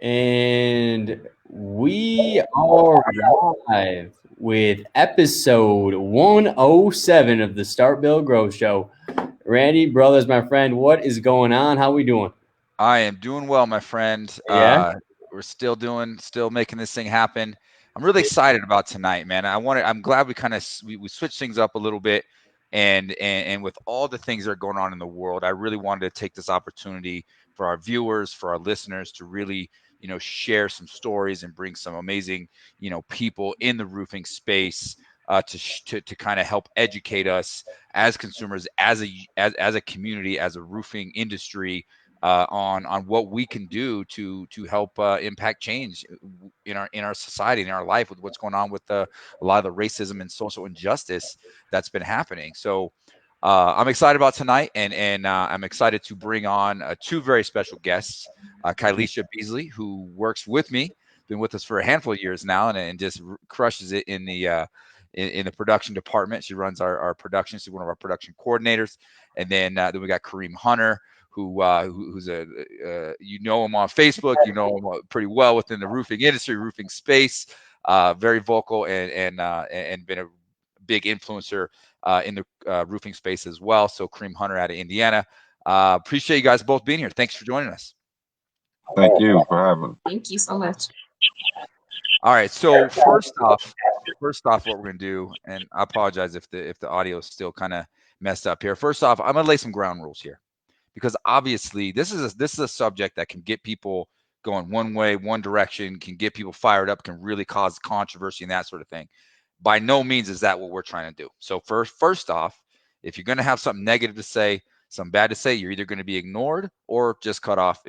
And we are live with episode 107 of the Start Bill Grow Show. Randy, brothers, my friend, what is going on? How we doing? I am doing well, my friend. Yeah? We're still making this thing happen. I'm really excited about tonight, man. I'm glad we kind of we switched things up a little bit, and with all the things that are going on in the world, I really wanted to take this opportunity for our viewers, for our listeners, to really, share some stories and bring some amazing, people in the roofing space. To kind of help educate us as consumers, as a community, as a roofing industry, on what we can do to help impact change in our society, in our life, with what's going on with a lot of the racism and social injustice that's been happening. So I'm excited about tonight, and I'm excited to bring on two very special guests, Kilisha Beasley, who works with me, been with us for a handful of years now, and just crushes it in the production department. She runs our production. She's one of our production coordinators. And then we got Kareem Hunter, who's you know him on Facebook, you know him pretty well within the roofing industry, roofing space. Very vocal and been a big influencer in the roofing space as well. So Kareem Hunter out of Indiana. Appreciate you guys both being here. Thanks for joining us. Thank you for having. Thank you so much. All right. So first off, what we're gonna do, and I apologize if the audio is still kind of messed up here. First off, I'm gonna lay some ground rules here, because obviously this is a subject that can get people going one way, one direction, can get people fired up, can really cause controversy and that sort of thing. By no means is that what we're trying to do. So first off, if you're going to have something negative to say, something bad to say, you're either going to be ignored or just cut off.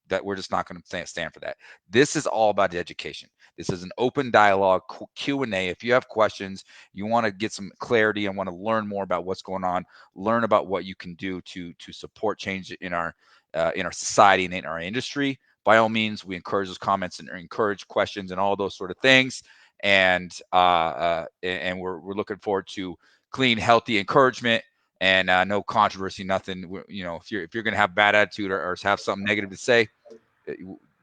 That we're just not going to stand for that. This is all about education. This is an open dialogue, Q&A. If you have questions, you want to get some clarity and want to learn more about what's going on, learn about what you can do to support change in our society and in our industry, by all means, we encourage those comments and encourage questions and all those sort of things. And we're looking forward to clean, healthy encouragement, and no controversy, nothing. If you're going to have bad attitude, or have something negative to say, uh,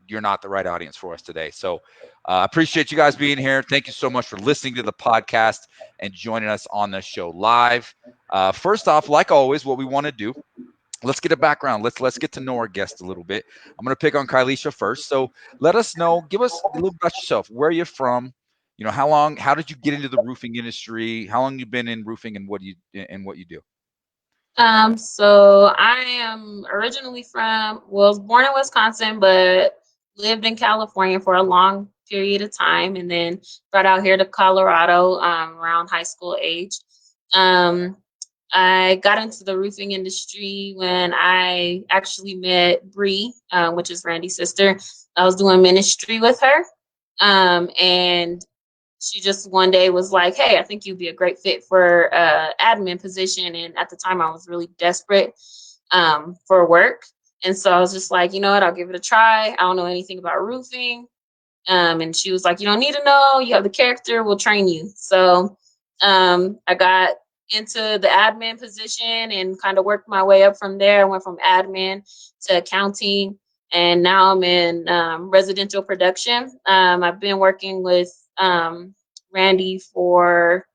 you're not the right audience for us today. So I appreciate you guys being here. Thank you so much for listening to the podcast and joining us on the show live. First off, like always, what we want to do, let's get a background. Let's get to know our guest a little bit. I'm going to pick on Kilisha first. So let us know, give us a little about yourself. Where are you from? How did you get into the roofing industry? How long you been in roofing, and what you do? So I am originally was born in Wisconsin, but lived in California for a long period of time, and then brought out here to Colorado around high school age. Um, I got into the roofing industry when I actually met Bree, which is Randy's sister. I was doing ministry with her, and she just one day was like, "Hey, I think you'd be a great fit for admin position." And at the time, I was really desperate for work, and so I was just like, you know what, I'll give it a try. I don't know anything about roofing, and she was like, "You don't need to know. You have the character. We'll train you." So I got into the admin position and kind of worked my way up from there. I went from admin to accounting, and now I'm in residential production. I've been working with Randy for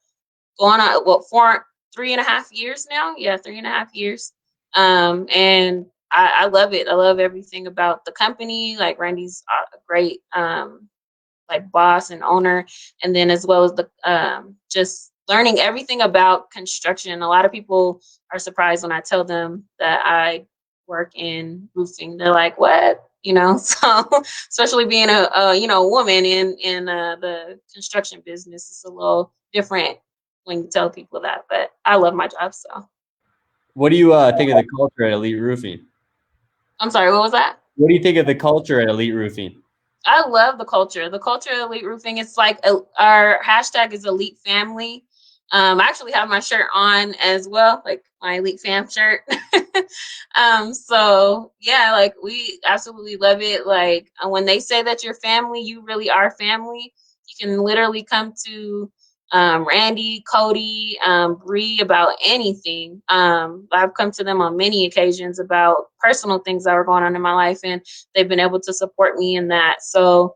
going on, well, for 3.5 years now. Yeah, 3.5 years. And I love it. I love everything about the company. Like, Randy's a great like boss and owner, and then as well as the just learning everything about construction. A lot of people are surprised when I tell them that I work in roofing. They're like, "What?" So especially being a woman in the construction business, it's a little different when you tell people that. But I love my job. So What do you think of the culture at Elite Roofing? I'm sorry, what was that? What do you think of the culture at Elite Roofing? I love the culture. The culture of Elite Roofing. It's like our hashtag is Elite Family. I actually have my shirt on as well, like my Elite Fam shirt. So yeah, like, we absolutely love it. Like, when they say that you're family, you really are family. You can literally come to Randy, Cody, Bree, about anything. I've come to them on many occasions about personal things that were going on in my life, and they've been able to support me in that. So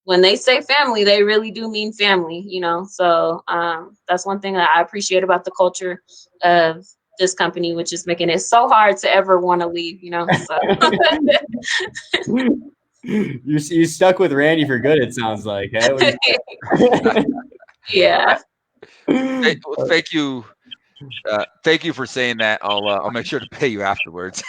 when they say family, they really do mean family, you know. So that's one thing that I appreciate about the culture of this company, which is making it so hard to ever want to leave, you know. So. You stuck with Randy for good, it sounds like. Huh? Yeah. Well, thank you. Thank you for saying that. I'll make sure to pay you afterwards.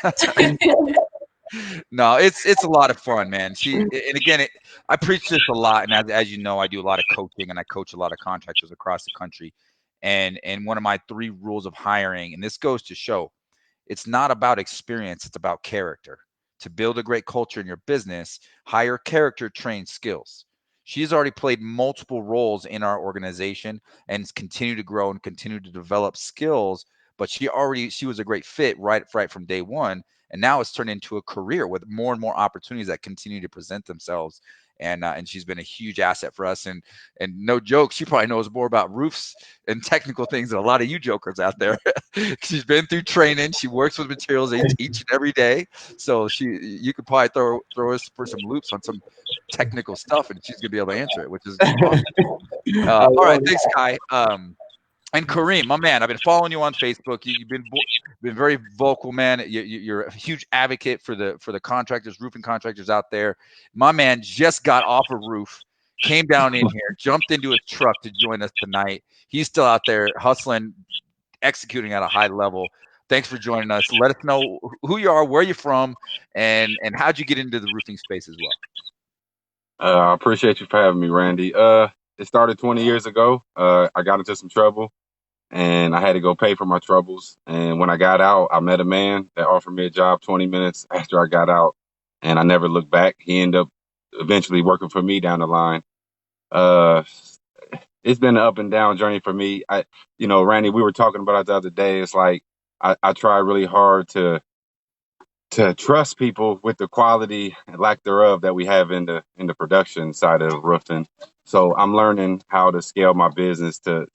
No, it's a lot of fun, man. And again, I preach this a lot, and as you know, I do a lot of coaching, and I coach a lot of contractors across the country. And one of my 3 rules of hiring, and this goes to show, it's not about experience, it's about character. To build a great culture in your business, hire character trained skills. She's already played multiple roles in our organization and continue to grow and continue to develop skills, but she was a great fit right from day one. And now it's turned into a career with more and more opportunities that continue to present themselves. And she's been a huge asset for us. And no joke, she probably knows more about roofs and technical things than a lot of you jokers out there. She's been through training. She works with materials each and every day. So you could probably throw us for some loops on some technical stuff, and she's gonna be able to answer it, which is awesome. All right, thanks, Kai. And Kareem, my man, I've been following you on Facebook. You've been very vocal, man. You're a huge advocate for the contractors, roofing contractors out there. My man just got off a roof, came down in here, jumped into his truck to join us tonight. He's still out there hustling, executing at a high level. Thanks for joining us. Let us know who you are, where you're from, and how'd you get into the roofing space as well. I appreciate you for having me, Randy. It started 20 years ago. I got into some trouble, and I had to go pay for my troubles. And when I got out, I met a man that offered me a job 20 minutes after I got out, and I never looked back. He ended up eventually working for me down the line. It's been an up and down journey for me. Randy, we were talking about it the other day. It's like I try really hard to trust people with the quality and lack thereof that we have in the production side of roofing. So I'm learning how to scale my business to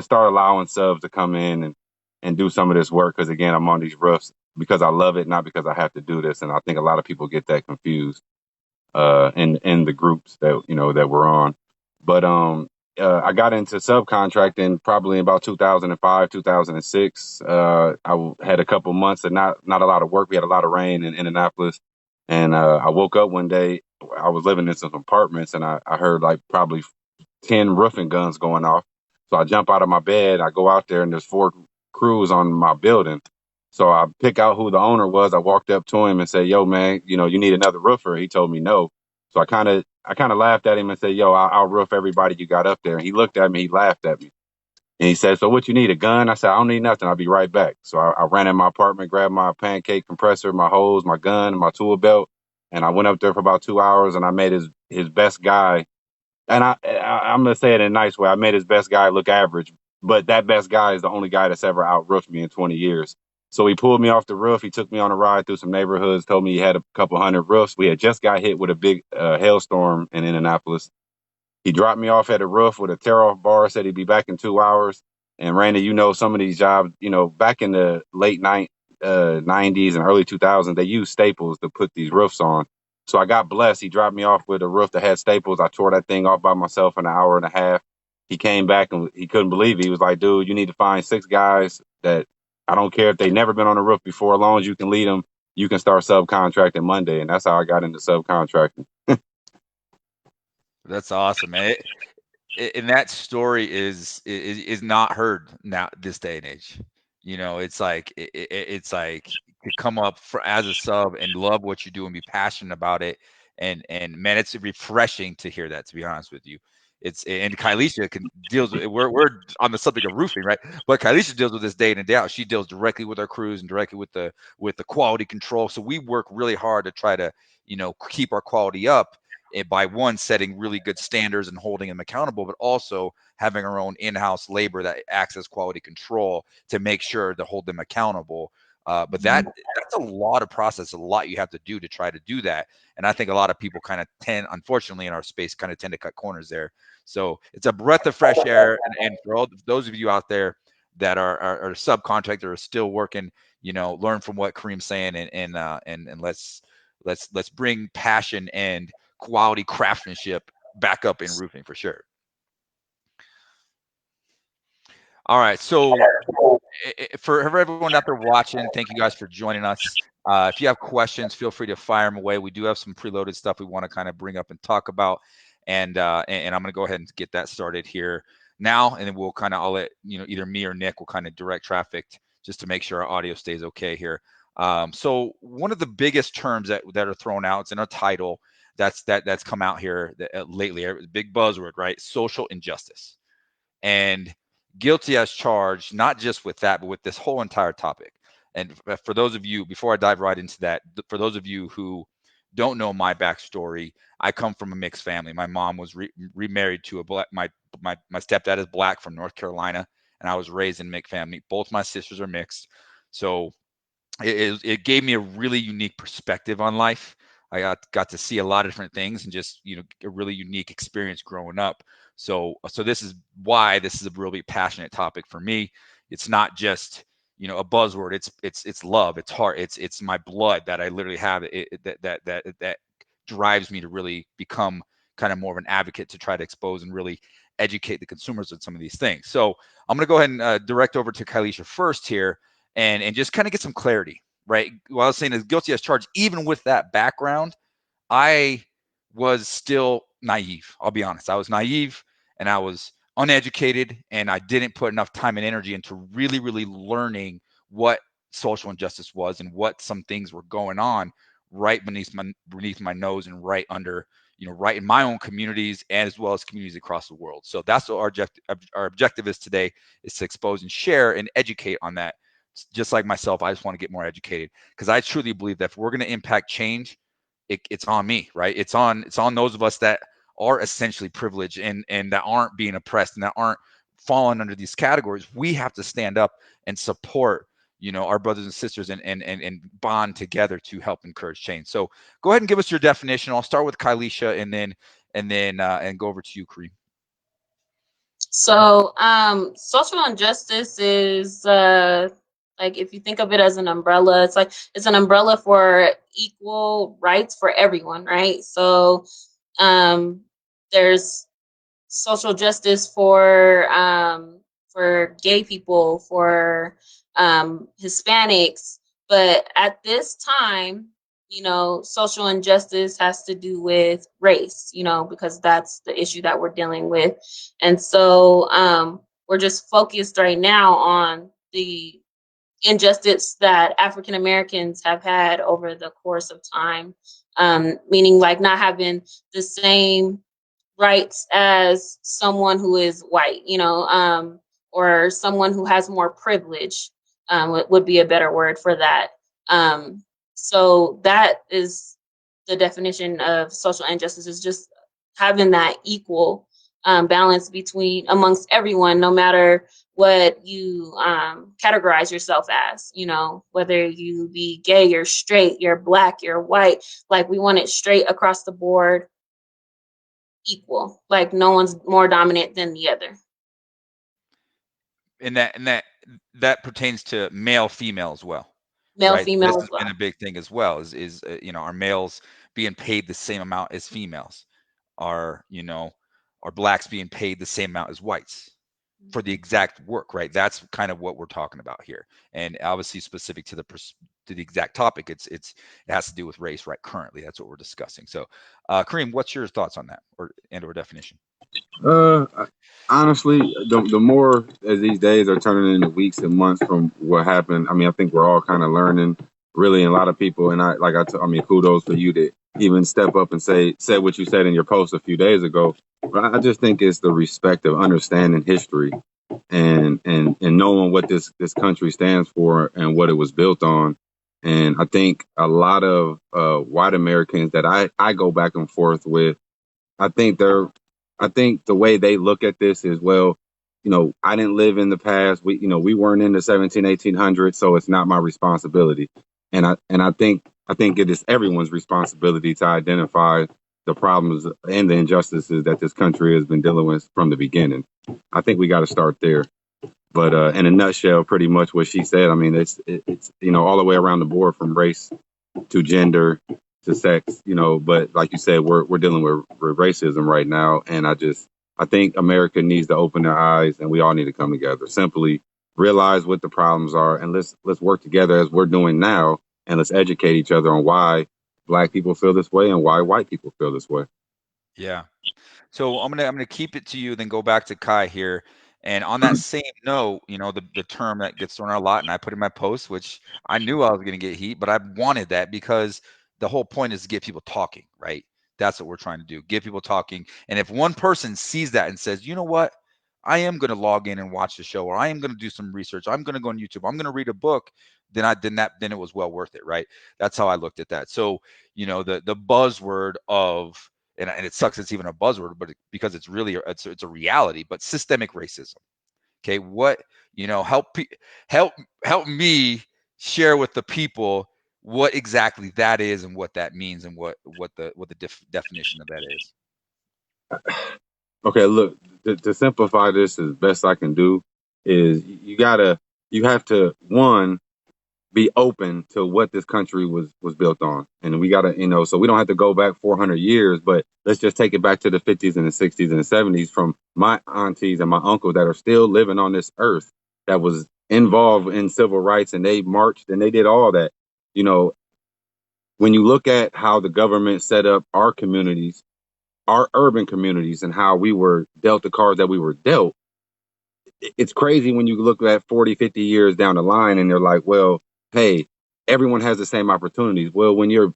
start allowing subs to come in and do some of this work. Because again, I'm on these roofs because I love it, not because I have to do this. And I think a lot of people get that confused in the groups that we're on. But I got into subcontracting probably in about 2005, 2006. I had a couple months of not a lot of work. We had a lot of rain in Indianapolis, and I woke up one day. I was living in some apartments, and I heard like probably 10 roofing guns going off. So I jump out of my bed. I go out there, and there's 4 crews on my building. So I pick out who the owner was. I walked up to him and said, "Yo, man, you need another roofer." He told me no. So I kind of laughed at him and said, "Yo, I'll roof everybody you got up there." And he looked at me, he laughed at me. And he said, "So what you need, a gun?" I said, "I don't need nothing. I'll be right back." So I ran in my apartment, grabbed my pancake compressor, my hose, my gun, my tool belt. And I went up there for about 2 hours, and I made his best guy. And I'm going to say it in a nice way. I made his best guy look average, but that best guy is the only guy that's ever out-roofed me in 20 years. So he pulled me off the roof. He took me on a ride through some neighborhoods, told me he had a couple hundred roofs. We had just got hit with a big hailstorm in Indianapolis. He dropped me off at a roof with a tear-off bar, said he'd be back in 2 hours. And Randy, some of these jobs, back in the late 90s and early 2000s, they used staples to put these roofs on. So I got blessed. He dropped me off with a roof that had staples. I tore that thing off by myself in an hour and a half. He came back and he couldn't believe it. He was like, "Dude, you need to find 6 guys that I don't care if they never been on a roof before, as long as you can lead them, you can start subcontracting Monday." And that's how I got into subcontracting. That's awesome, man. And that story is not heard now this day and age. It's like it's like to come up as a sub and love what you do and be passionate about it. And man, it's refreshing to hear that. To be honest with you, and Kilisha deals with it. We're on the subject of roofing, right? But Kilisha deals with this day in and day out. She deals directly with our crews and directly with the quality control. So we work really hard to try to keep our quality up. And by one, setting really good standards and holding them accountable, but also having our own in-house labor that acts as quality control to make sure to hold them accountable. But that's a lot of process, a lot you have to do to try to do that. And I think a lot of people kind of unfortunately, in our space, kind of tend to cut corners there. So it's a breath of fresh air. And for all those of you out there that are subcontractors are still working, learn from what Kareem's saying, and let's bring passion and quality craftsmanship back up in roofing for sure. All right, so for everyone out there watching, thank you guys for joining us. If you have questions, feel free to fire them away. We do have some preloaded stuff we want to kind of bring up and talk about, and I'm going to go ahead and get that started here now, and then I'll let either me or Nick will kind of direct traffic just to make sure our audio stays okay here. So one of the biggest terms that are thrown out, it's in our title, that's come out here lately, big buzzword, right? Social injustice. And guilty as charged, not just with that, but with this whole entire topic. And for those of you, before I dive right into that, for those of you who don't know my backstory, I come from a mixed family. My mom was remarried to a black, my stepdad is black from North Carolina, and I was raised in mixed family. Both my sisters are mixed. So it gave me a really unique perspective on life. I got to see a lot of different things and just, a really unique experience growing up. So this is why this is a really passionate topic for me. It's not just, a buzzword. It's love. It's heart. It's my blood that I literally have. That drives me to really become kind of more of an advocate to try to expose and really educate the consumers on some of these things. So I'm going to go ahead and direct over to Kilisha first here and just kind of get some clarity. Right. What I was saying is guilty as charged. Even with that background, I was still naive. I'll be honest. I was naive and I was uneducated, and I didn't put enough time and energy into really, really learning what social injustice was and what some things were going on right beneath my nose and right under, right in my own communities as well as communities across the world. So that's what our objective is today, is to expose and share and educate on that. Just like myself, I just want to get more educated, because I truly believe that if we're going to impact change, it's on me, right? It's on those of us that are essentially privileged and that aren't being oppressed and that aren't falling under these categories. We have to stand up and support, our brothers and sisters and bond together to help encourage change. So go ahead and give us your definition. I'll start with Kilisha and go over to you, Kareem. So, social injustice is like, if you think of it as an umbrella, it's an umbrella for equal rights for everyone, right? So, there's social justice for gay people, for Hispanics, but at this time, social injustice has to do with race, because that's the issue that we're dealing with. And so we're just focused right now on the injustice that African Americans have had over the course of time, meaning like not having the same rights as someone who is white, or someone who has more privilege, would be a better word for that. So that is the definition of social injustice, is just having that equal balance amongst everyone, no matter what you categorize yourself as, whether you be gay, you're straight, you're black, you're white. Like, we want it straight across the board, equal, like no one's more dominant than the other. And that pertains to male, female as well. Male, right? female This as has well. been a big thing as well, is our males being paid the same amount as females, are blacks being paid the same amount as whites for the exact work, right? That's kind of what we're talking about here. And obviously specific to the exact topic, it has to do with race, right? Currently, that's what we're discussing. So Kareem, what's your thoughts on that or definition? Honestly, the more as these days are turning into weeks and months from what happened, I think we're all kind of learning, really, and a lot of people. And kudos for you to even step up and say what you said in your post a few days ago. But I just think it's the respect of understanding history and knowing what this country stands for and what it was built on. And I think a lot of white Americans that I go back and forth with, I think the way they look at this is, well, I didn't live in the past. We weren't in the 1800s, so it's not my responsibility. And I think it is everyone's responsibility to identify the problems and the injustices that this country has been dealing with from the beginning. I think we got to start there. But in a nutshell, pretty much what she said. I mean, it's all the way around the board, from race to gender to sex. But like you said, we're dealing with racism right now, and I think America needs to open their eyes, and we all need to come together. Simply realize what the problems are, and let's work together as we're doing now, and let's educate each other on why Black people feel this way and why white people feel this way. Yeah. So I'm gonna keep it to you, then go back to Kai here. And on that same note, the term that gets thrown out a lot, and I put in my post, which I knew I was gonna get heat, but I wanted that because the whole point is to get people talking, right? That's what we're trying to do, get people talking. And if one person sees that and says, you know what, I am gonna log in and watch the show, or I am gonna do some research, I'm gonna go on YouTube, I'm gonna read a book, then it was well worth it, right? That's how I looked at that. So, the buzzword of, and it sucks it's even a buzzword, but because it's really it's a reality, but systemic racism. Okay, what help me share with the people what exactly that is and what that means and what the definition of that is. Okay, look, to simplify this as best I can do is you have to, one, be open to what this country was built on. And we got to, so we don't have to go back 400 years, but let's just take it back to the 50s and the 60s and the 70s from my aunties and my uncles that are still living on this earth, that was involved in civil rights, and they marched and they did all that. When you look at how the government set up our communities, our urban communities, and how we were dealt the cards that we were dealt, it's crazy when you look at 40, 50 years down the line and they're like, well, hey, everyone has the same opportunities. Well, when your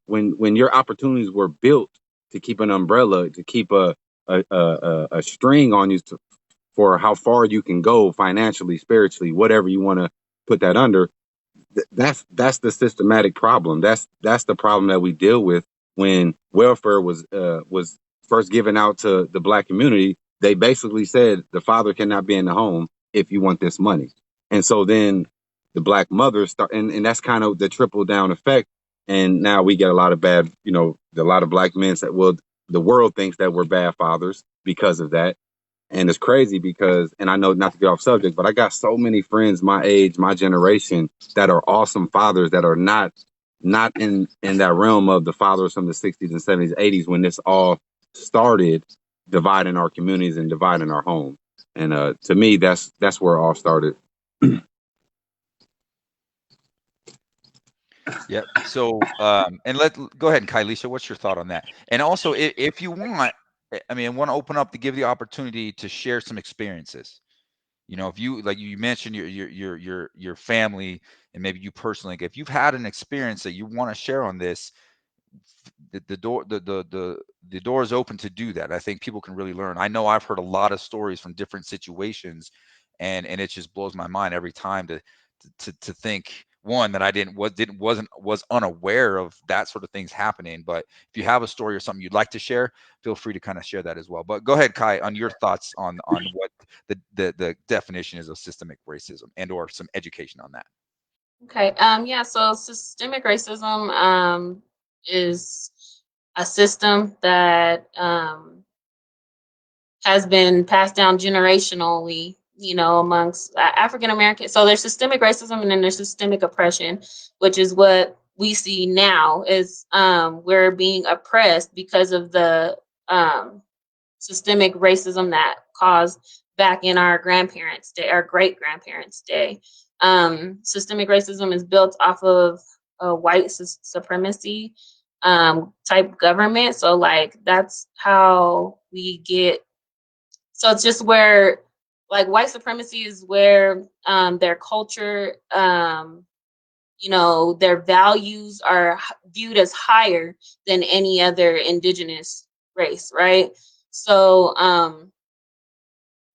opportunities were built to keep an umbrella, to keep a string on you for how far you can go financially, spiritually, whatever you want to put that under, that's the systematic problem. That's the problem that we deal with. When welfare was first given out to the Black community, they basically said the father cannot be in the home if you want this money. And so then the Black mothers start, and that's kind of the trickle down effect. And now we get a lot of bad, a lot of Black men that, well, the world thinks that we're bad fathers because of that. And it's crazy because, and I know not to get off subject, but I got so many friends my age, my generation, that are awesome fathers that are not in that realm of the fathers from the 60s and 70s, 80s, when this all started dividing our communities and dividing our home. And to me, that's where it all started. Yep. So, and go ahead, Kilisha, what's your thought on that? And also, if you want, I want to open up to give the opportunity to share some experiences. If you, like you mentioned, your family and maybe you personally, if you've had an experience that you want to share on this, the door is open to do that. I think people can really learn. I know I've heard a lot of stories from different situations, and it just blows my mind every time to think, one, that I was unaware of that sort of things happening. But if you have a story or something you'd like to share, feel free to kind of share that as well. But go ahead, Kai, on your thoughts on what the definition is of systemic racism, and or some education on that. Okay. Yeah. So systemic racism is a system that has been passed down generationally, amongst African Americans. So there's systemic racism and then there's systemic oppression, which is what we see now is we're being oppressed because of the systemic racism that caused back in our grandparents' day, our great grandparents' day. Systemic racism is built off of a white supremacy type government. So like that's how we get. So it's just where like white supremacy is where their culture, their values are viewed as higher than any other indigenous race, right? So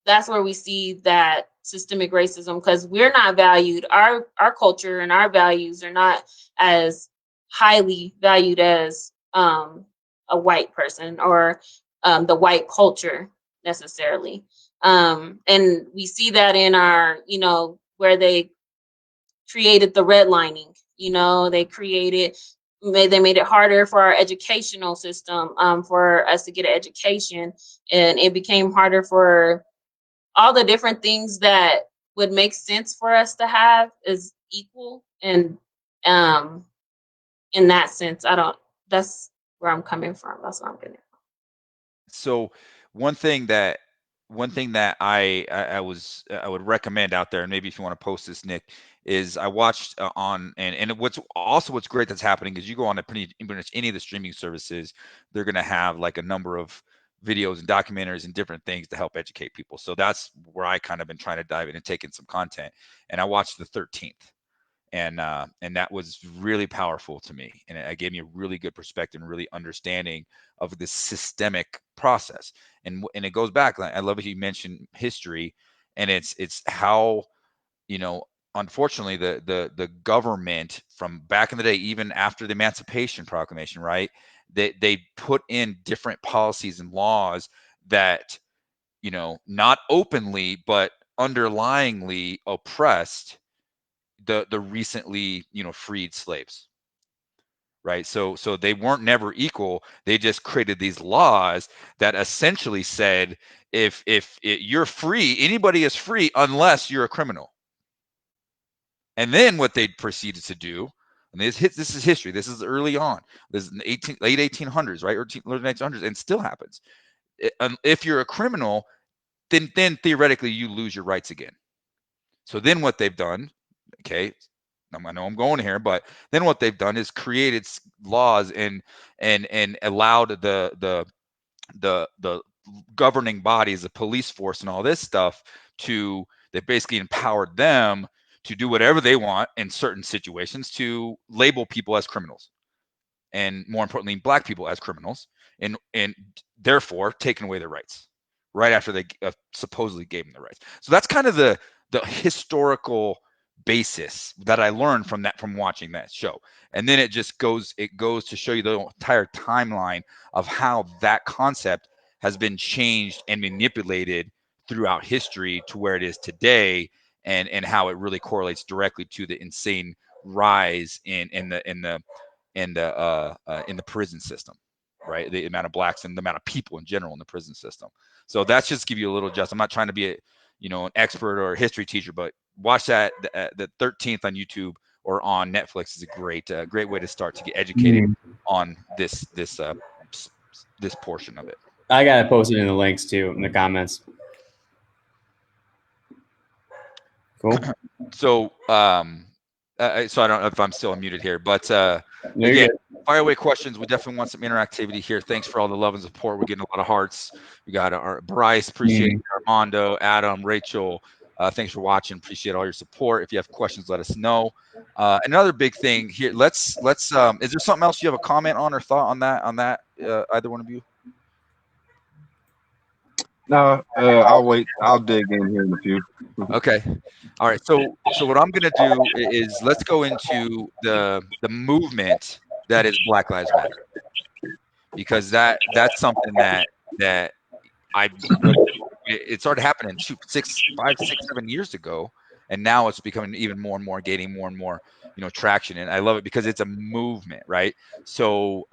that's where we see that systemic racism, because we're not valued. Our culture and our values are not as highly valued as a white person or the white culture necessarily. And we see that in our, where they created the redlining. They made it harder for our educational system, for us to get an education, and it became harder for all the different things that would make sense for us to have is equal. And in that sense, that's where I'm coming from. That's what I'm getting. So one thing that I would recommend out there, and maybe if you want to post this, Nick, is I watched and what's great that's happening is you go on to pretty much any of the streaming services, they're going to have like a number of videos and documentaries and different things to help educate people. So that's where I kind of been trying to dive in and take in some content. And I watched the 13th. And that was really powerful to me, and it gave me a really good perspective and really understanding of this systemic process. And it goes back. I love that you mentioned history, and it's how, unfortunately the government from back in the day, even after the Emancipation Proclamation, right? They put in different policies and laws that, not openly but underlyingly oppressed the recently freed slaves, right? So they weren't never equal. They just created these laws that essentially said if you're free, anybody is free unless you're a criminal. And then what they proceeded to do, and this is history, this is early on, this is in the late 1800s, right, or early 1900s, and still happens. If you're a criminal, then theoretically you lose your rights again. So then what they've done, okay, I know I'm going here, but then what they've done is created laws and allowed the governing bodies, the police force and all this stuff, they basically empowered them to do whatever they want in certain situations to label people as criminals, and more importantly, black people as criminals, and therefore taking away their rights right after they supposedly gave them the rights. So that's kind of the historical basis that I learned from watching that show. And then it goes to show you the entire timeline of how that concept has been changed and manipulated throughout history to where it is today, and how it really correlates directly to the insane rise in the prison system, right? The amount of blacks and the amount of people in general in the prison system. So that's just give you a little I'm not trying to be an expert or a history teacher, but watch that the 13th on YouTube or on Netflix is a great way to start to get educated on this portion of it. I gotta post it in the links too in the comments. Cool. So so I don't know if I'm still unmuted here, but again, fire away questions. We definitely want some interactivity here. Thanks for all the love and support. We're getting a lot of hearts. We got our Bryce, appreciate it. Armando, Adam, Rachel. Thanks for watching. Appreciate all your support. If you have questions, let us know. Another big thing here. Let's. Is there something else you have a comment on or thought on that? Either one of you? No, I'll wait. I'll dig in here in a few. Okay. All right. So what I'm going to do is let's go into the movement that is Black Lives Matter, because that's something that it started happening 5, 6, 7 years ago, and now it's becoming even more and more, gaining more and more traction, and I love it because it's a movement, right? So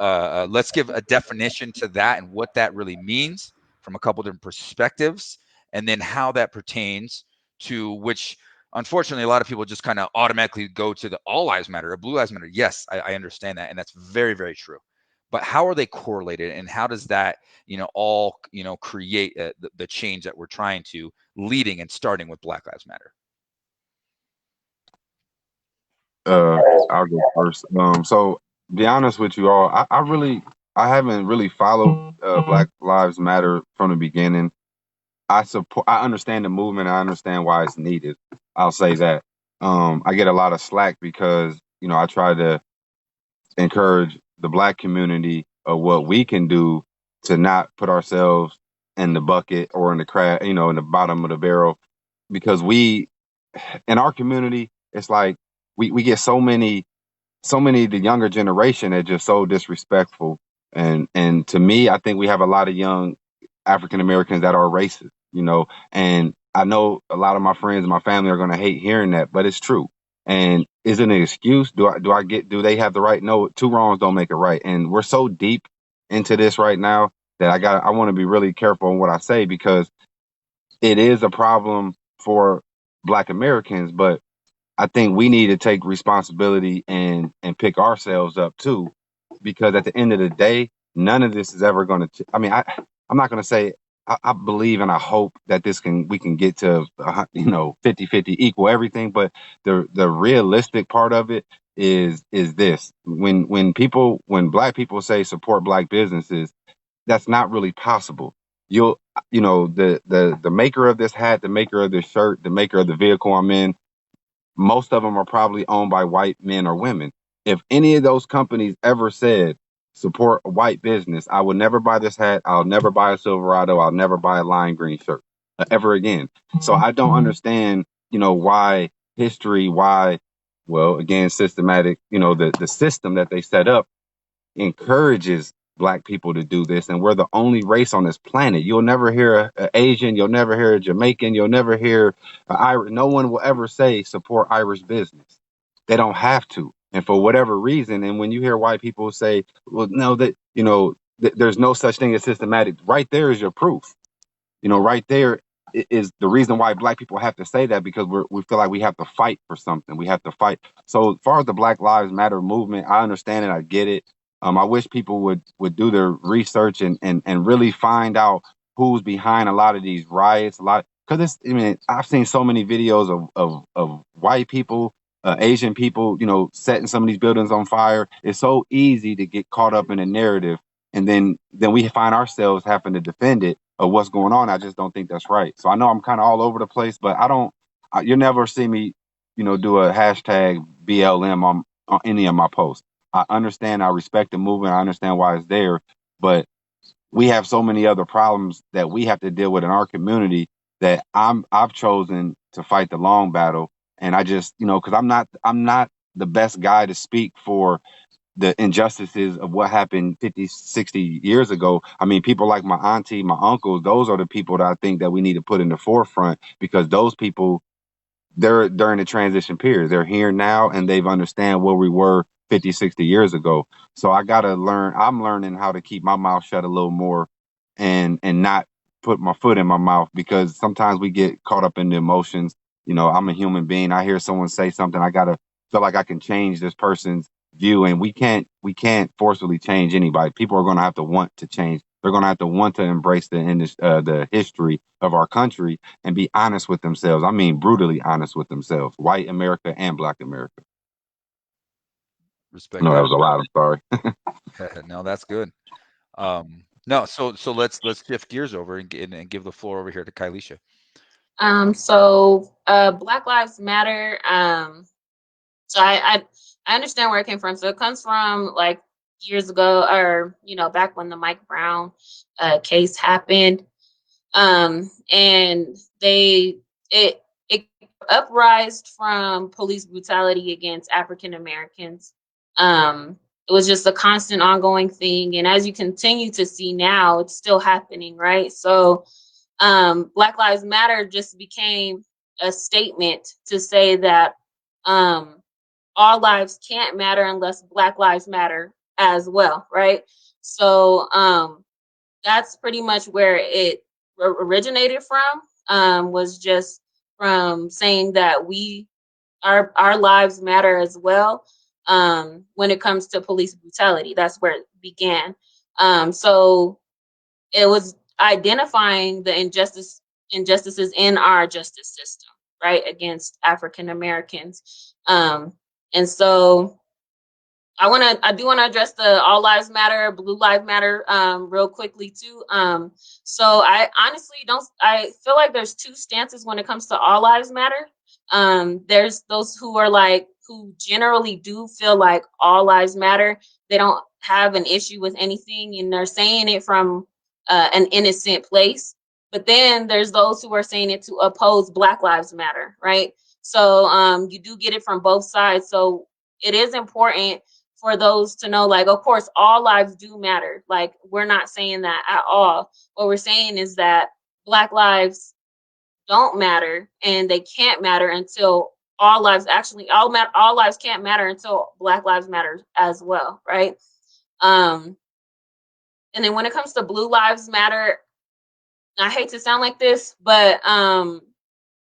let's give a definition to that and what that really means from a couple different perspectives, and then how that pertains to which, unfortunately, a lot of people just kind of automatically go to the all lives matter or blue lives matter. Yes, I understand that, and that's very, very true. But how are they correlated, and how does that all create the change that we're trying to, leading and starting with Black Lives Matter? I'll go first. So be honest with you all, I haven't really followed Black Lives Matter from the beginning. I understand the movement. I understand why it's needed. I'll say that. I get a lot of slack because I try to encourage the Black community of what we can do to not put ourselves in the bucket or in the crab, in the bottom of the barrel, because in our community, it's like we get so many the younger generation are just so disrespectful, and to me, I think we have a lot of young African Americans that are racist. you know. And I know a lot of my friends and my family are going to hate hearing that, but it's true. And is it an excuse? Do they have the right? No, two wrongs don't make it right. And we're so deep into this right now that I want to be really careful on what I say, because it is a problem for Black Americans, but I think we need to take responsibility and pick ourselves up too, because at the end of the day, none of this is ever going to. I mean, I'm not going to say I believe and I hope that we can get to 50-50 equal everything, but the realistic part of it is this: when Black people say support Black businesses, that's not really possible. You'll the maker of this hat, the maker of this shirt, the maker of the vehicle I'm in, most of them are probably owned by white men or women. If any of those companies ever said support a white business, I would never buy this hat. I'll never buy a Silverado. I'll never buy a lime green shirt ever again. So I don't understand, why again, systematic, the system that they set up encourages Black people to do this, and we're the only race on this planet. You'll never hear an Asian, you'll never hear a Jamaican, you'll never hear Irish. No one will ever say support Irish business. They don't have to, and for whatever reason. And when you hear white people say, "Well, no, there's no such thing as systematic," right there is your proof. Right there is the reason why Black people have to say that, because we feel like we have to fight for something. We have to fight. So as far as the Black Lives Matter movement, I understand it. I get it. I wish people would do their research and really find out who's behind a lot of these riots. Because I've seen so many videos of white people, Asian people, setting some of these buildings on fire. It's so easy to get caught up in a narrative, and then we find ourselves having to defend it of what's going on. I just don't think that's right. So I know I'm kind of all over the place, but you'll never see me, do a hashtag BLM on any of my posts. I understand, I respect the movement, I understand why it's there, but we have so many other problems that we have to deal with in our community that I've chosen to fight the long battle. And I just, because I'm not the best guy to speak for the injustices of what happened 50, 60 years ago. I mean, people like my auntie, my uncles, those are the people that I think that we need to put in the forefront, because those people, they're during the transition period. They're here now and they've understand where we were 50, 60 years ago. So I'm learning how to keep my mouth shut a little more and not put my foot in my mouth, because sometimes we get caught up in the emotions. I'm a human being. I hear someone say something, I gotta feel like I can change this person's view, and we can't forcibly change anybody. People are going to have to want to change. They're going to have to want to embrace the history of our country and be honest with themselves. I mean, brutally honest with themselves. White America and Black America. Respect No, that that. was a lot. I'm sorry. No, that's good. No, so let's shift gears over and give the floor over here to Kilisha. Black Lives Matter. So I understand where it came from. So it comes from like years ago, or back when the Mike Brown case happened. And it uprised from police brutality against African Americans. It was just a constant ongoing thing, and as you continue to see now, it's still happening, right? So Black Lives Matter just became a statement to say that all lives can't matter unless Black lives matter as well, right? So that's pretty much where it originated from, was just from saying that our lives matter as well, when it comes to police brutality. That's where it began. So it was identifying the injustices in our justice system, right, against African Americans. And so I do want to address the All Lives Matter, Blue Lives Matter, real quickly too. So I honestly I feel like there's two stances when it comes to All Lives Matter. There's those who generally do feel like all lives matter. They don't have an issue with anything, and they're saying it from an innocent place. But then there's those who are saying it to oppose Black Lives Matter, right? So you do get it from both sides. So it is important for those to know, like, of course, all lives do matter. Like, we're not saying that at all. What we're saying is that Black lives don't matter, and they can't matter until all lives all lives can't matter until Black lives matter as well, right? And then when it comes to Blue Lives Matter, I hate to sound like this, but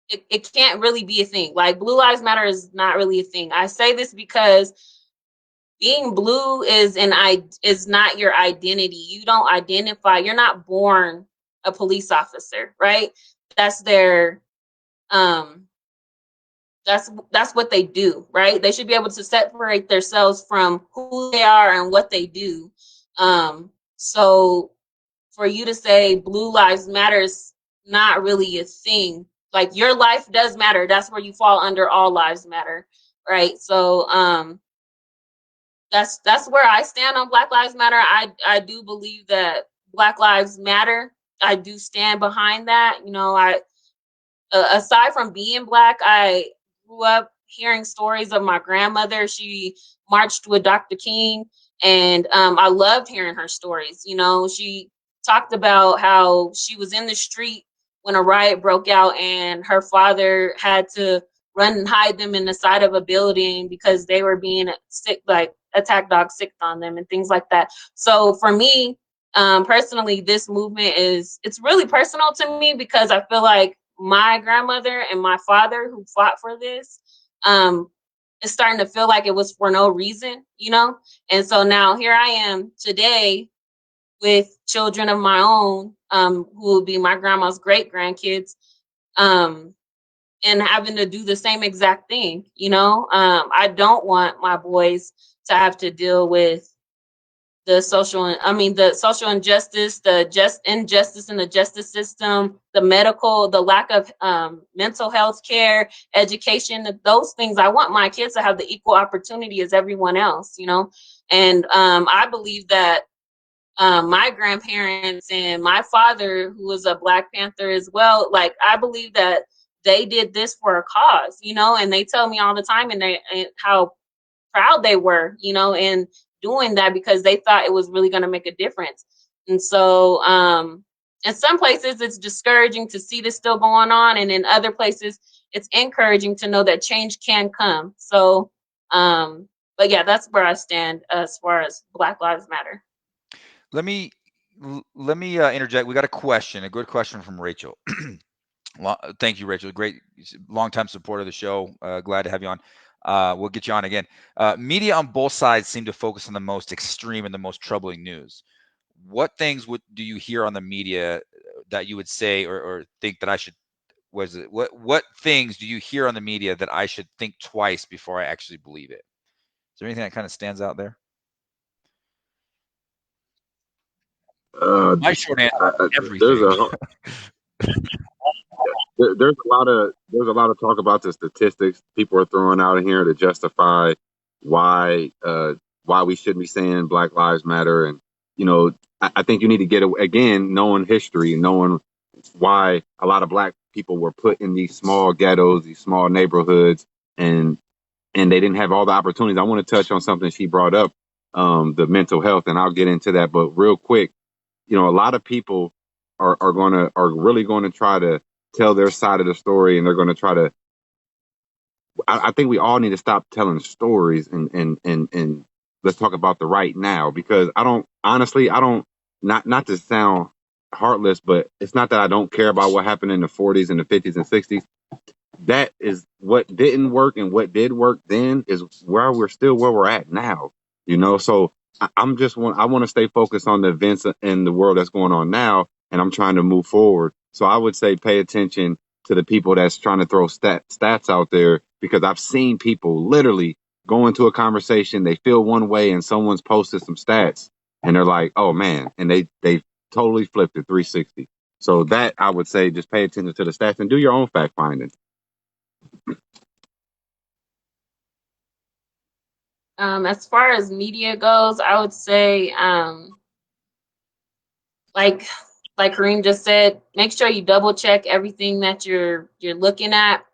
it can't really be a thing. Like, Blue Lives Matter is not really a thing. I say this because being blue is not your identity. You don't identify. You're not born a police officer, right? That's their that's what they do, right? They should be able to separate themselves from who they are and what they do. So for you to say Blue Lives Matter is not really a thing. Like, your life does matter. That's where you fall under All Lives Matter, right? So that's where I stand on Black Lives Matter. I do believe that Black Lives Matter. I do stand behind that. You know, aside from being Black, I grew up hearing stories of my grandmother. She marched with Dr. King, and I loved hearing her stories. You know, she talked about how she was in the street when a riot broke out, and her father had to run and hide them in the side of a building because they were being sick, like attack dogs sicked on them and things like that. So for me, personally, this movement it's really personal to me, because I feel like my grandmother and my father who fought for this, is starting to feel like it was for no reason, you know? And so now here I am today with children of my own, who will be my grandma's great grandkids, and having to do the same exact thing, you know? I don't want my boys to have to deal with the social injustice, the injustice in the justice system, the lack of mental health care, education, those things. I want my kids to have the equal opportunity as everyone else, you know? And I believe that my grandparents and my father, who was a Black Panther as well, like, I believe that they did this for a cause, you know? And they tell me all the time, and how proud they were, you know, in doing that, because they thought it was really going to make a difference. And so in some places it's discouraging to see this still going on, and in other places it's encouraging to know that change can come. So but yeah, that's where I stand as far as Black Lives Matter. Let me interject. We got a good question from Rachel. Thank you, Rachel. Great, longtime supporter of the show. Glad to have you on. We'll get you on again. Media on both sides seem to focus on the most extreme and the most troubling news. What things do you hear on the media that you would say or think that I should? What things do you hear on the media that I should think twice before I actually believe it? Is there anything that kind of stands out there? My short answer: everything. There's a lot of talk about the statistics people are throwing out in here to justify why we shouldn't be saying Black Lives Matter. And you know, I think you need to get again, knowing history, knowing why a lot of Black people were put in these small ghettos, these small neighborhoods, and they didn't have all the opportunities. I want to touch on something she brought up, the mental health, and I'll get into that. But real quick, you know, a lot of people are really going to try to tell their side of the story, and they're going to try to. I think we all need to stop telling stories and let's talk about the right now, because I don't not to sound heartless, but it's not that I don't care about what happened in the 40s and the 50s and 60s. That is what didn't work, and what did work then is where we're at now, you know? So I want to stay focused on the events in the world that's going on now, and I'm trying to move forward. So I would say pay attention to the people that's trying to throw stats out there, because I've seen people literally go into a conversation, they feel one way, and someone's posted some stats, and they're like, oh man, and they totally flipped it 360. So that, I would say, just pay attention to the stats and do your own fact finding. As far as media goes, I would say, like Kareem just said, make sure you double check everything that you're looking at.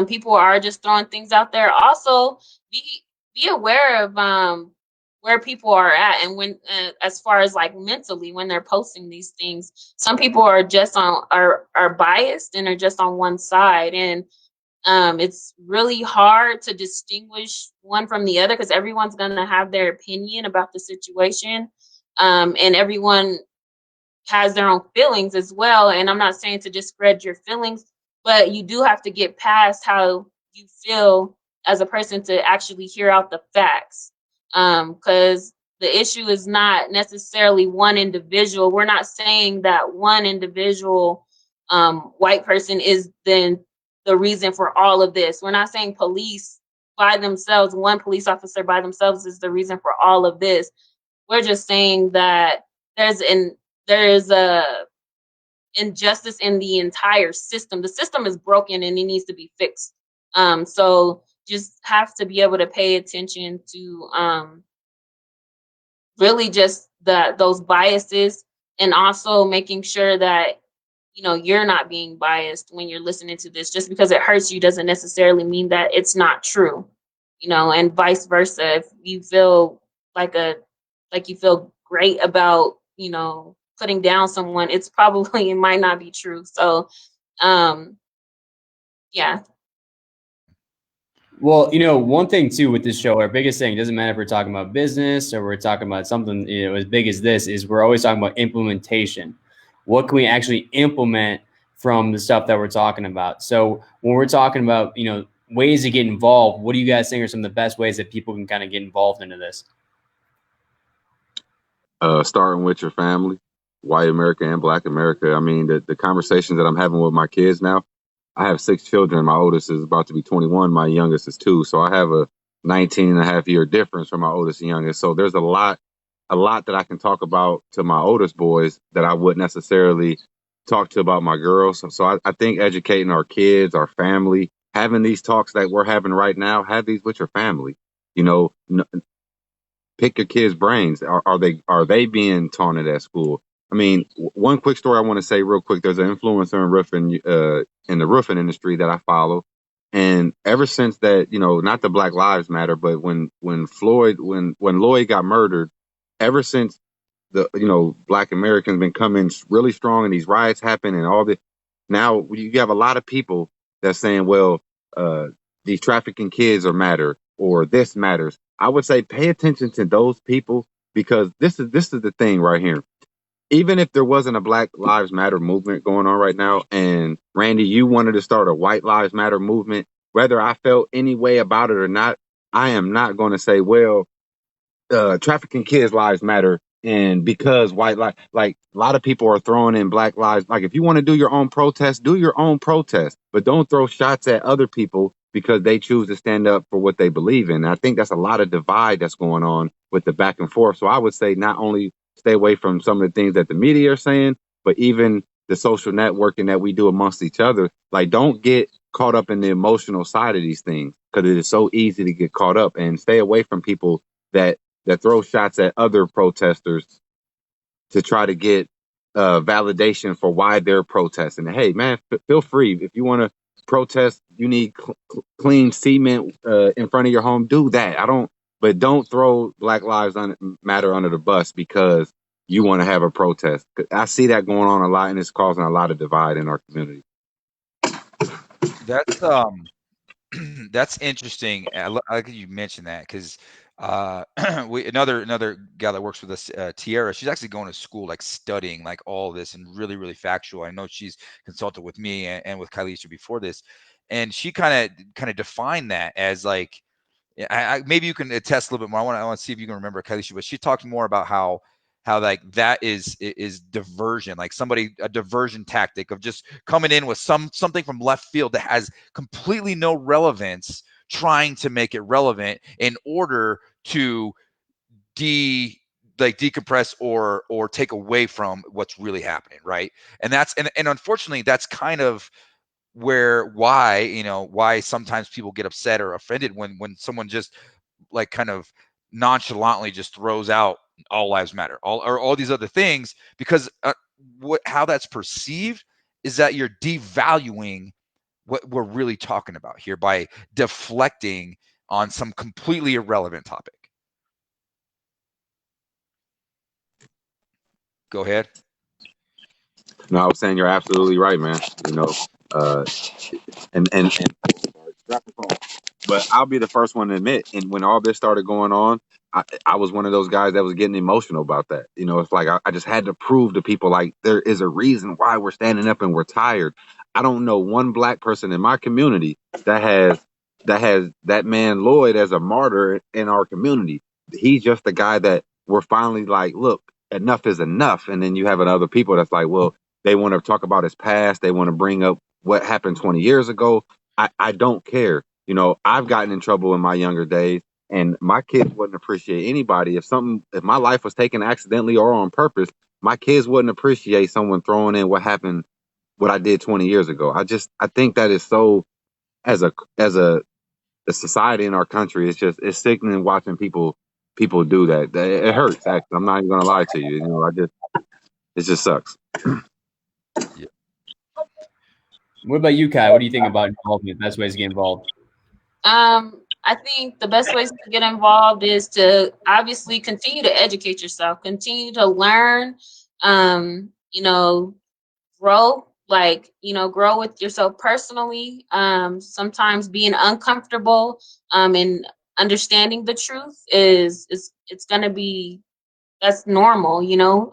People are just throwing things out there. Also, be aware of where people are at, and when as far as like mentally when they're posting these things, some people are just are biased and are just on one side, and it's really hard to distinguish one from the other because everyone's going to have their opinion about the situation, and everyone has their own feelings as well. And I'm not saying to discredit your feelings, but you do have to get past how you feel as a person to actually hear out the facts. Because the issue is not necessarily one individual. We're not saying that one individual white person is then the reason for all of this. We're not saying police by themselves, one police officer by themselves is the reason for all of this. We're just saying that there's an there is a injustice in the entire system. The system is broken and it needs to be fixed. So just have to be able to pay attention to really just those biases, and also making sure that you're not being biased when you're listening to this. Just because it hurts you doesn't necessarily mean that it's not true. And vice versa. If you feel like you feel great about putting down someone, it's probably it might not be true. So yeah. Well, one thing too with this show, our biggest thing, doesn't matter if we're talking about business or we're talking about something as big as this, is we're always talking about implementation. What can we actually implement from the stuff that we're talking about? So when we're talking about ways to get involved, what do you guys think are some of the best ways that people can kind of get involved into this? Starting with your family, white America and black America. I mean, the conversations that I'm having with my kids now, I have 6 children. My oldest is about to be 21. My youngest is 2. So I have a 19 and a half year difference from my oldest and youngest. So there's a lot that I can talk about to my oldest boys that I wouldn't necessarily talk to about my girls. So I think educating our kids, our family, having these talks that we're having right now, have these with your family. Pick your kids' brains. Are they being taunted at school? I mean, one quick story I want to say real quick. There's an influencer in the roofing industry that I follow, and ever since that, not the Black Lives Matter, but when Lloyd got murdered, ever since the Black Americans been coming really strong, and these riots happen, and all this. Now you have a lot of people that's saying, well, these trafficking kids are matter, or this matters. I would say pay attention to those people, because this is the thing right here. Even if there wasn't a Black Lives Matter movement going on right now, and Randy, you wanted to start a White Lives Matter movement, whether I felt any way about it or not, I am not going to say, well, trafficking kids lives matter, and because white life, like a lot of people are throwing in Black lives. Like, if you want to do your own protest, do your own protest, but don't throw shots at other people because they choose to stand up for what they believe in. And I think that's a lot of divide that's going on with the back and forth. So I would say not only stay away from some of the things that the media are saying, but even the social networking that we do amongst each other. Like, don't get caught up in the emotional side of these things, because it is so easy to get caught up, and stay away from people that throw shots at other protesters to try to get validation for why they're protesting. Hey, man, feel free. If you want to protest, you need clean cement in front of your home, do that. But don't throw Black Lives Matter under the bus because you want to have a protest. I see that going on a lot, and it's causing a lot of divide in our community. That's that's interesting. I like that you mentioned that, because another guy that works with us, Tiara, she's actually going to school, like studying like all this and really, really factual. I know she's consulted with me and with Kilisha before this, and she kind of defined that as like, maybe you can attest a little bit more. I want to see if you can remember Kilisha, but she talked more about how like that is diversion, like a diversion tactic of just coming in with something from left field that has completely no relevance, trying to make it relevant in order to decompress or take away from what's really happening, right? And unfortunately that's kind of why sometimes people get upset or offended when someone just like kind of nonchalantly just throws out all lives matter, all these other things, because how that's perceived is that you're devaluing what we're really talking about here by deflecting on some completely irrelevant topic. Go ahead. No, I was saying you're absolutely right, man. You know, and but I'll be the first one to admit, and when all this started going on, I was one of those guys that was getting emotional about that. You know, it's like I just had to prove to people like there is a reason why we're standing up and we're tired. I don't know one black person in my community that has that man Lloyd as a martyr in our community. He's just the guy that we're finally like, look, enough is enough. And then you have other people that's like, well, they want to talk about his past. They want to bring up what happened 20 years ago. I don't care. You know, I've gotten in trouble in my younger days, and my kids wouldn't appreciate anybody if my life was taken accidentally or on purpose. My kids wouldn't appreciate someone throwing in what I did 20 years ago. I think that is so as a society in our country. It's sickening watching people do that. It hurts. Actually, I'm not even gonna lie to you. You know, it just sucks. Yeah. What about you, Kai? What do you think about involvement? Best ways to get involved? I think the best ways to get involved is to obviously continue to educate yourself, continue to learn, you know, grow, like, you know, grow with yourself personally. Sometimes being uncomfortable, and understanding the truth is it's gonna be that's normal, you know.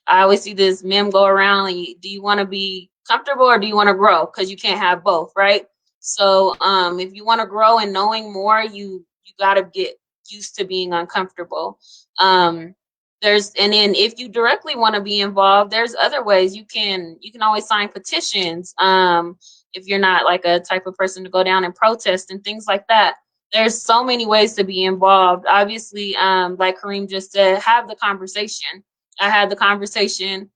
I always see this meme go around, like, do you want to be comfortable or do you want to grow? Because you can't have both, right? So if you want to grow and knowing more, you got to get used to being uncomfortable. And then if you directly want to be involved, there's other ways you can always sign petitions. If you're not like a type of person to go down and protest and things like that, there's so many ways to be involved. Obviously, like Kareem just said, have the conversation. I had the conversation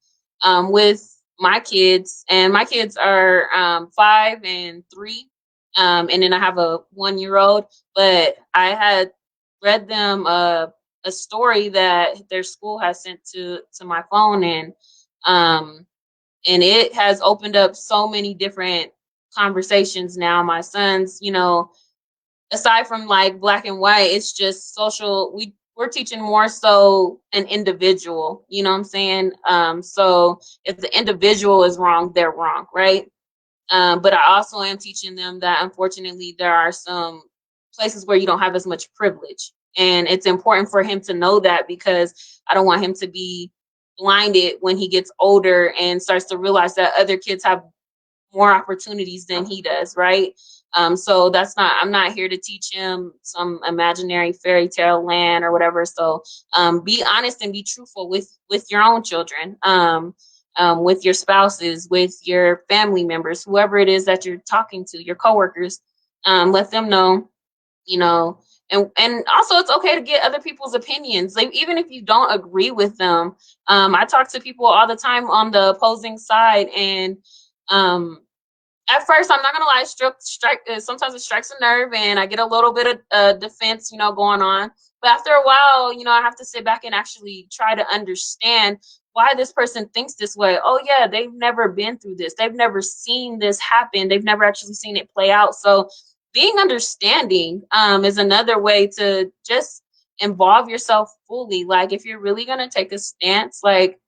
with my kids, and my kids are 5 and 3, and then I have a 1-year-old. But I had read them a story that their school has sent to my phone, and it has opened up so many different conversations. Now my sons, you know, aside from like black and white, it's just social. We're teaching more so an individual, you know what I'm saying? So if the individual is wrong, they're wrong, right? But I also am teaching them that unfortunately there are some places where you don't have as much privilege. And it's important for him to know that, because I don't want him to be blinded when he gets older and starts to realize that other kids have more opportunities than he does, right? So I'm not here to teach him some imaginary fairy tale land or whatever. So be honest and be truthful with your own children, with your spouses, with your family members, whoever it is that you're talking to, your coworkers. Let them know, you know, and also it's okay to get other people's opinions, like even if you don't agree with them. I talk to people all the time on the opposing side, and at first, I'm not gonna lie, sometimes it strikes a nerve, and I get a little bit of defense, you know, going on. But after a while, you know, I have to sit back and actually try to understand why this person thinks this way. Oh yeah, they've never been through this. They've never seen this happen. They've never actually seen it play out. So being understanding is another way to just involve yourself fully. Like if you're really gonna take a stance, like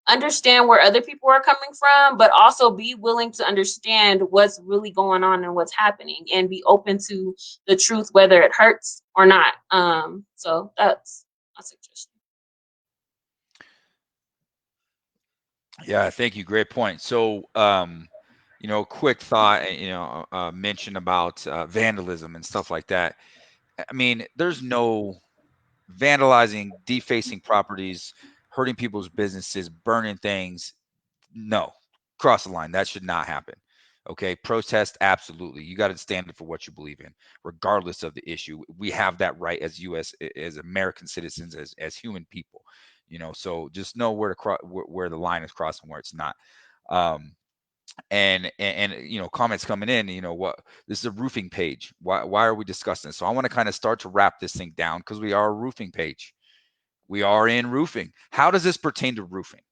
understand where other people are coming from, but also be willing to understand what's really going on and what's happening, and be open to the truth, whether it hurts or not. So that's my suggestion. Yeah, thank you. Great point. So, you know, quick thought, you know, mention about vandalism and stuff like that. I mean, there's no vandalizing, defacing properties, hurting people's businesses, burning things. No, cross the line. That should not happen. Okay, protest, absolutely. You got to stand up for what you believe in, regardless of the issue. We have that right as U.S. as American citizens, as human people. You know, so just know where to where the line is crossed and where it's not. Um, and you know, comments coming in. You know what? This is a roofing page. Why are we discussing this? So I want to kind of start to wrap this thing down, because we are a roofing page. We are in roofing. How does this pertain to roofing?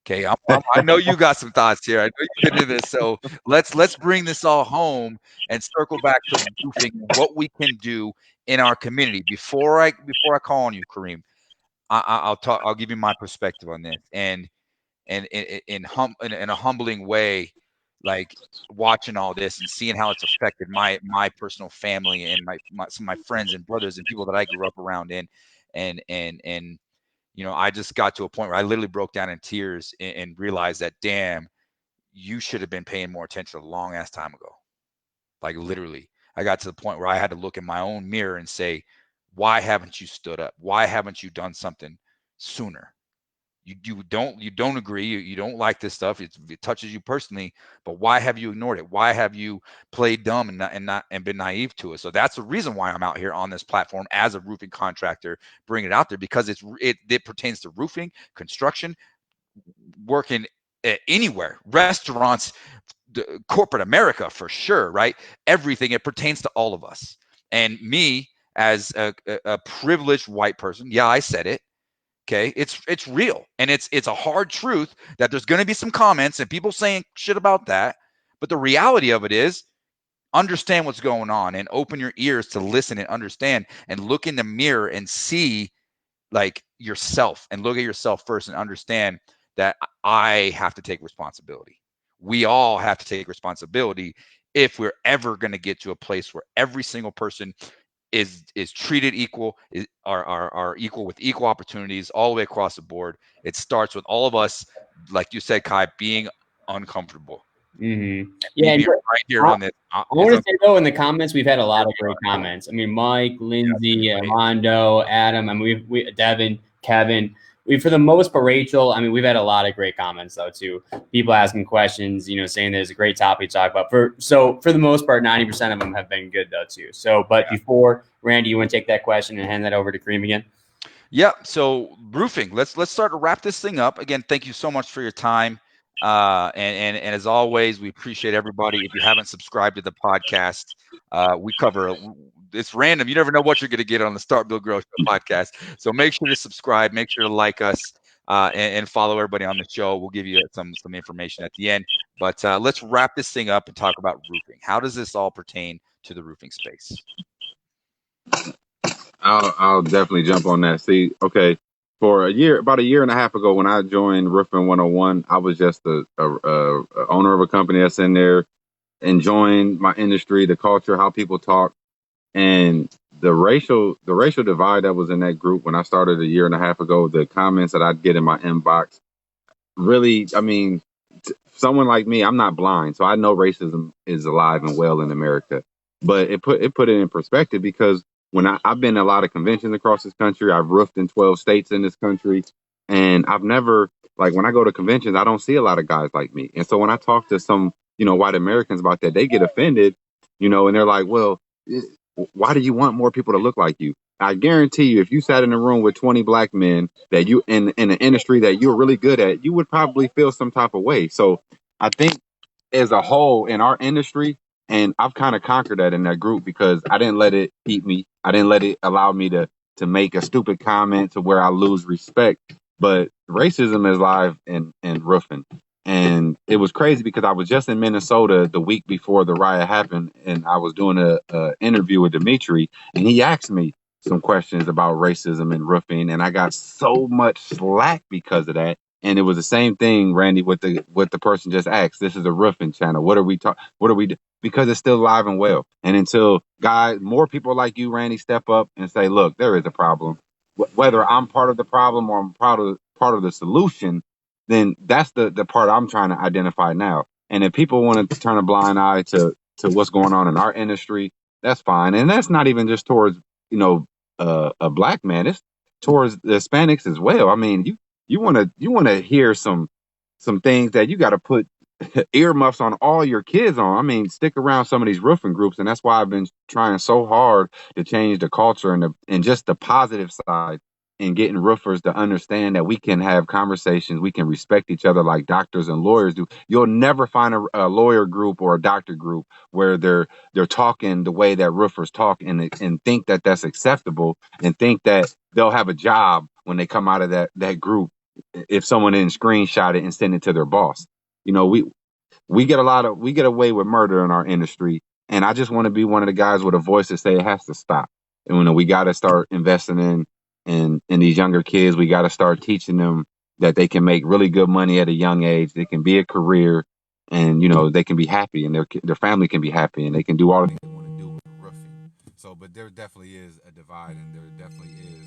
Okay, I know you got some thoughts here. I know you've been into this, so let's bring this all home and circle back to roofing, what we can do in our community. Before I call on you, Kareem, I'll give you my perspective on this, and in a humbling way, like watching all this and seeing how it's affected my personal family and some of my friends and brothers and people that I grew up around in, and I just got to a point where I literally broke down in tears and realized that, damn, you should have been paying more attention a long ass time ago. Like literally, I got to the point where I had to look in my own mirror and say, why haven't you stood up? Why haven't you done something sooner? You don't agree. You don't like this stuff. It touches you personally, but why have you ignored it? Why have you played dumb and been naive to it? So that's the reason why I'm out here on this platform as a roofing contractor, bringing it out there, because it pertains to roofing, construction, working anywhere, restaurants, corporate America for sure, right? Everything, it pertains to all of us. And me as a privileged white person, yeah, I said it. Okay, it's real, and it's a hard truth that there's going to be some comments and people saying shit about that, but the reality of it is, understand what's going on and open your ears to listen and understand and look in the mirror and see like yourself and look at yourself first and understand that I have to take responsibility. We all have to take responsibility if we're ever going to get to a place where every single person is treated equal, are equal with equal opportunities all the way across the board. It starts with all of us, like you said, Kai, being uncomfortable. Mm-hmm. Yeah, being right here on this. I want to say though, in the comments, we've had a lot of great comments. I mean, Mike, Lindsay, Armando, Adam. I mean, we Devin, Kevin. For the most part, Rachel. I mean, we've had a lot of great comments though too. People asking questions, saying there's a great topic to talk about. For the most part, 90% of them have been good though too. So, but before Randy, you want to take that question and hand that over to Kareem again? Yeah. So roofing. Let's start to wrap this thing up. Again, thank you so much for your time. And as always, we appreciate everybody. If you haven't subscribed to the podcast, we cover it's random. You never know what you're going to get on the Start Build Grow Show podcast. So make sure to subscribe, make sure to like us, and follow everybody on the show. We'll give you some information at the end. But let's wrap this thing up and talk about roofing. How does this all pertain to the roofing space? I'll definitely jump on that. See, okay, for about a year and a half ago, when I joined Roofing 101, I was just a owner of a company that's in there, enjoying my industry, the culture, how people talk, and the racial divide that was in that group when I started a year and a half ago. The comments that I'd get in my inbox, really, I mean, someone like me, I'm not blind, so I know racism is alive and well in America. But it put it in perspective, because when I've been to a lot of conventions across this country, I've roofed in 12 states in this country, and I've never, like, when I go to conventions, I don't see a lot of guys like me. And so when I talk to some, white Americans about that, they get offended, and they're like, well, why do you want more people to look like you? I guarantee you, if you sat in a room with 20 black men that you in an industry that you're really good at, you would probably feel some type of way. So I think as a whole in our industry, and I've kind of conquered that in that group, because I didn't let it keep me. I didn't let it allow me to make a stupid comment to where I lose respect. But racism is live in roofing. And it was crazy because I was just in Minnesota the week before the riot happened, and I was doing a interview with Dimitri, and he asked me some questions about racism and roofing, and I got so much slack because of that. And it was the same thing, Randy, with the person just asked. This is a roofing channel. What are we talking? What are we do? Because it's still alive and well. And until more people like you, Randy, step up and say, look, there is a problem. Whether I'm part of the problem or I'm part of the solution, then that's the part I'm trying to identify now. And if people want to turn a blind eye to what's going on in our industry, that's fine. And that's not even just towards, a black man. It's towards the Hispanics as well. I mean, you want to hear some things that you got to put earmuffs on all your kids on. I mean, stick around some of these roofing groups, and that's why I've been trying so hard to change the culture and just the positive side, and getting roofers to understand that we can have conversations, we can respect each other like doctors and lawyers do. You'll never find a lawyer group or a doctor group where they're talking the way that roofers talk, and think that that's acceptable, and think that they'll have a job when they come out of that group if someone didn't screenshot it and send it to their boss. We get away with murder in our industry, and I just want to be one of the guys with a voice to say it has to stop. And we got to start investing in And these younger kids, we got to start teaching them that they can make really good money at a young age. They can be a career, and they can be happy, and their family can be happy, and they can do all the things they want to do with roofing. So, but there definitely is a divide, and there definitely is.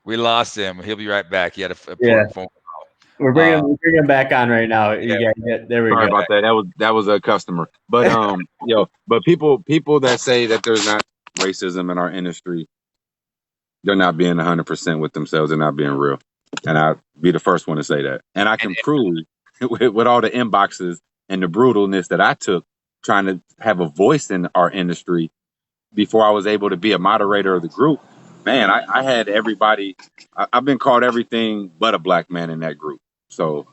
We lost him. He'll be right back. He had a Yeah. phone. We're bringing him back on right now. Yeah. There we Sorry go. about that. That was a customer. But but people that say that there's not racism in our industry, they're not being 100% with themselves. They're not being real. And I'll be the first one to say that. And I can prove with all the inboxes and the brutalness that I took trying to have a voice in our industry before I was able to be a moderator of the group. Man, I had everybody. I've been called everything but a black man in that group. So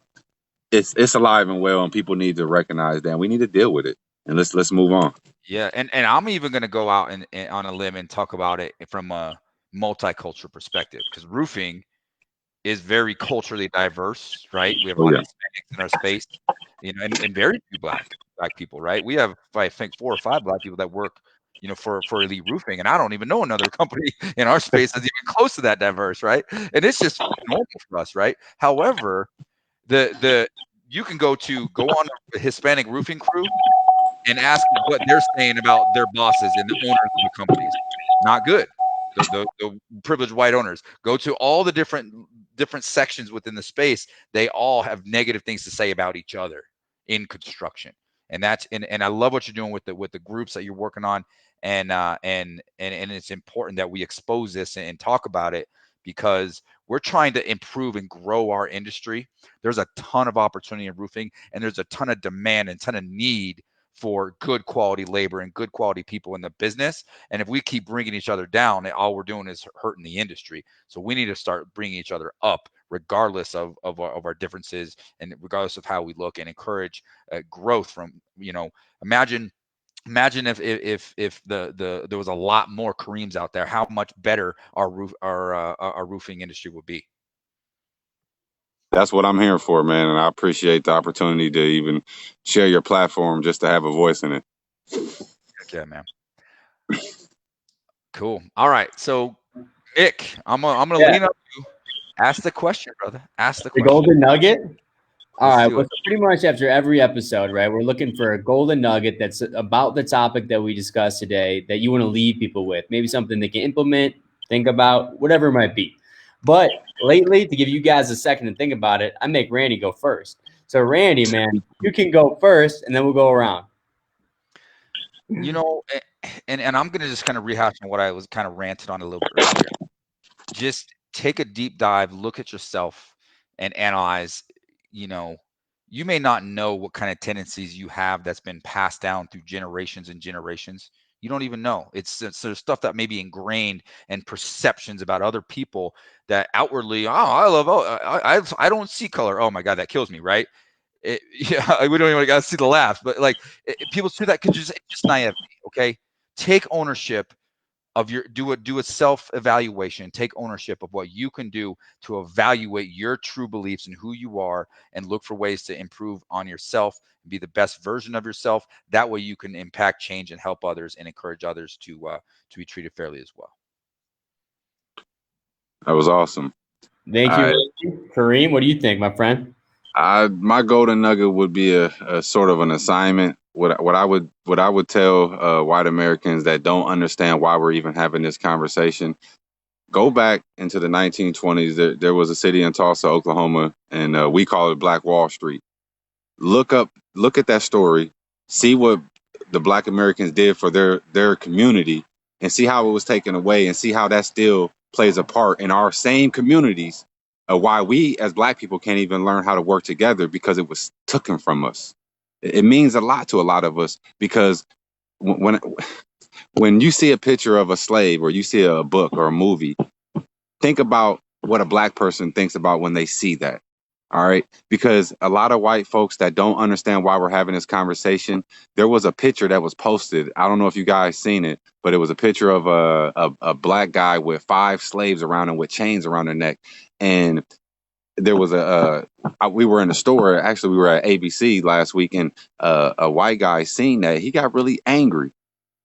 it's alive and well, and people need to recognize that. And we need to deal with it, and let's move on. Yeah, and I'm even going to go out and on a limb and talk about it from a multicultural perspective, because roofing is very culturally diverse, right? We have a lot of Hispanics in our space, and very few black people, right? We have, I think, 4 or 5 black people that work, for Elite Roofing, and I don't even know another company in our space that's even close to that diverse, right? And it's just normal for us, right? However, you can go on a Hispanic roofing crew and ask what they're saying about their bosses and the owners of the companies. Not good. The privileged white owners. Go to all the different sections within the space. They all have negative things to say about each other in construction. And that's and I love what you're doing with the groups that you're working on. And it's important that we expose this and talk about it, because we're trying to improve and grow our industry. There's a ton of opportunity in roofing, and there's a ton of demand and ton of need for good quality labor and good quality people in the business. And if we keep bringing each other down, all we're doing is hurting the industry. So we need to start bringing each other up, regardless of our differences, and regardless of how we look, and encourage growth from, imagine if there was a lot more Kareems out there, how much better our roofing industry would be. That's what I'm here for, man. And I appreciate the opportunity to even share your platform, just to have a voice in it. Yeah, man. Cool. All right. So, Nick, I'm gonna lean up to you. Ask the question, brother. Ask the question. Golden nugget. All right. Well, so pretty much after every episode, right, we're looking for a golden nugget that's about the topic that we discussed today, that you want to leave people with. Maybe something they can implement, think about, whatever it might be. But lately, to give you guys a second to think about it, I make Randy go first. So, Randy, man, you can go first, and then we'll go around. And I'm going to just kind of rehash on what I was kind of ranted on a little bit earlier. Just take a deep dive, look at yourself, and analyze. You may not know what kind of tendencies you have that's been passed down through generations and generations. You don't even know. It's stuff that may be ingrained, and perceptions about other people that outwardly, I don't see color. Oh my God, that kills me, right? We don't even got to see the laughs, but people see that because just naivety. Okay, take ownership of do a self-evaluation. Take ownership of what you can do to evaluate your true beliefs and who you are, and look for ways to improve on yourself and be the best version of yourself. That way you can impact change and help others and encourage others to be treated fairly as well. That was awesome. Thank you. Kareem, what do you think, my friend? My golden nugget would be a sort of an assignment. What I would tell white Americans that don't understand why we're even having this conversation: go back into the 1920s. There was a city in Tulsa, Oklahoma, and we call it Black Wall Street. Look at that story, see what the Black Americans did for their community, and see how it was taken away, and see how that still plays a part in our same communities. Why we as Black people can't even learn how to work together, because it was taken from us. It means a lot to a lot of us, because when you see a picture of a slave, or you see a book or a movie, think about what a Black person thinks about when they see that. All right. Because a lot of white folks that don't understand why we're having this conversation, there was a picture that was posted. I don't know if you guys seen it, but it was a picture of a Black guy with 5 slaves around him with chains around their neck. And there was we were in the store. Actually, we were at ABC last week, and a white guy seen that. He got really angry.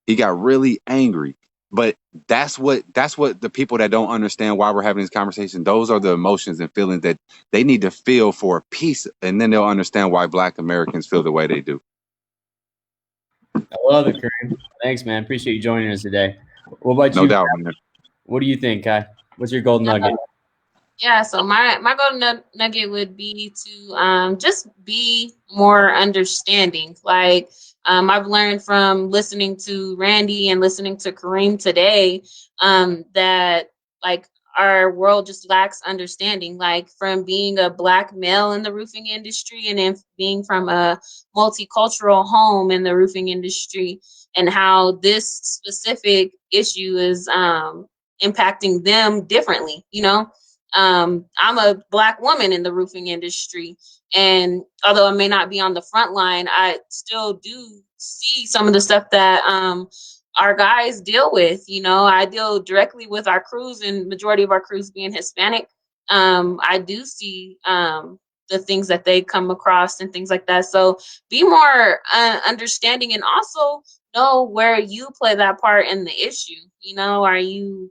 He got really angry. But that's what the people that don't understand why we're having this conversation, those are the emotions and feelings that they need to feel for peace, and then they'll understand why Black Americans feel the way they do. I love it, Kareem. Thanks, man. Appreciate you joining us today. What about No you? doubt, man. What do you think, Kai? What's your golden nugget? Yeah, so my golden nugget would be to just be more understanding. Like I've learned from listening to Randy and listening to Kareem today that like our world just lacks understanding. Like from being a Black male in the roofing industry and then being from a multicultural home in the roofing industry, and how this specific issue is impacting them differently, you know. I'm a Black woman in the roofing industry, and although I may not be on the front line, I still do see some of the stuff that our guys deal with. You know, I deal directly with our crews, and majority of our crews being Hispanic. I do see the things that they come across and things like that. So be more understanding, and also know where you play that part in the issue. You know, are you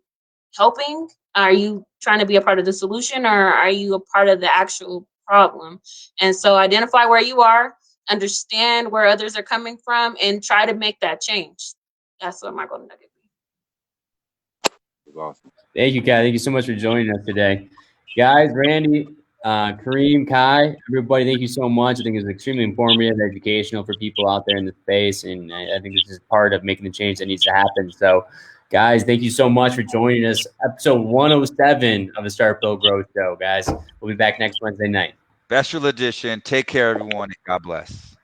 helping? Are you trying to be a part of the solution, or are you a part of the actual problem? And so identify where you are, understand where others are coming from, and try to make that change. That's what my golden nugget Awesome. Thank you, Kai. Thank you so much for joining us today. Guys, Randy, Kareem, Kai, everybody, thank you so much. I think it's extremely informative, educational for people out there in the space, and I think this is part of making the change that needs to happen. So, guys, thank you so much for joining us. Episode 107 of the Start Build Growth Show, guys. We'll be back next Wednesday night. Special edition. Take care, everyone, and God bless.